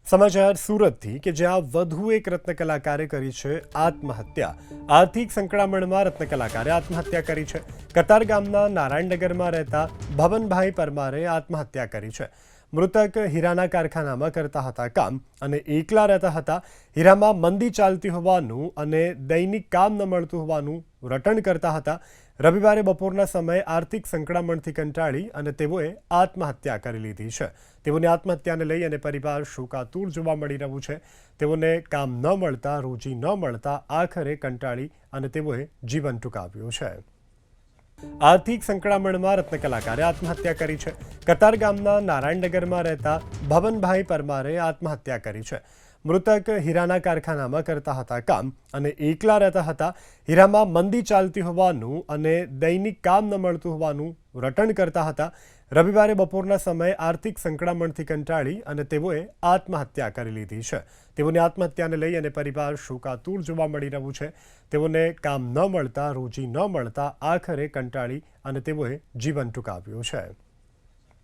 સમાચાર સુરતથી કે જ્યાં વધુ એક રત્ન કલાકારે કરી છે આત્મહત્યા। આર્થિક સંકળામણમાં રત્ન કલાકારે આત્મહત્યા કરી છે। કતાર ગામના નારાયણનગરમાં રહેતા ભવનભાઈ પરમારે આત્મહત્યા કરી છે। મૃતક હીરાના કારખાનામાં કરતા હતા કામ અને એકલા રહેતા હતા। હીરામાં મંદી ચાલતી હોવાનું અને દૈનિક કામ ન મળતું હોવાનું રટણ કરતા હતા। રવિવારે બપોરના સમયે આર્થિક સંકળામણથી કંટાળી અને તેઓએ આત્મહત્યા કરી લીધી છે। તેઓની આત્મહત્યાને લઈ અને પરિવાર શોકાતુર જોવા મળી રહ્યું છે। તેઓને કામ ન મળતા, રોજી ન મળતા આખરે કંટાળી અને તેઓએ જીવન ટૂંકાવ્યું છે। આર્થિક સંકળામણમાં રત્ન કલાકારે આત્મહત્યા કરી છે। કતાર ગામના નારાયણનગરમાં રહેતા ભવનભાઈ પરમારે આત્મહત્યા કરી છે। મૃતક હીરાના કારખાનામાં કરતા હતા કામ અને એકલા રહેતા હતા। હીરામાં મંદી ચાલતી હોવાનું અને દૈનિક કામ ન મળતું હોવાનું રટણ કરતા હતા। રવિવારે બપોરના સમયે આર્થિક સંકળામણથી કંટાળી અને તેઓએ આત્મહત્યા કરી લીધી છે। તેઓની આત્મહત્યાને લઈ અને પરિવાર શોકાતુર જોવા મળી રહ્યું છે। તેઓને કામ ન મળતા, રોજી ન મળતા આખરે કંટાળી અને તેઓએ જીવન ટૂંકાવ્યું છે।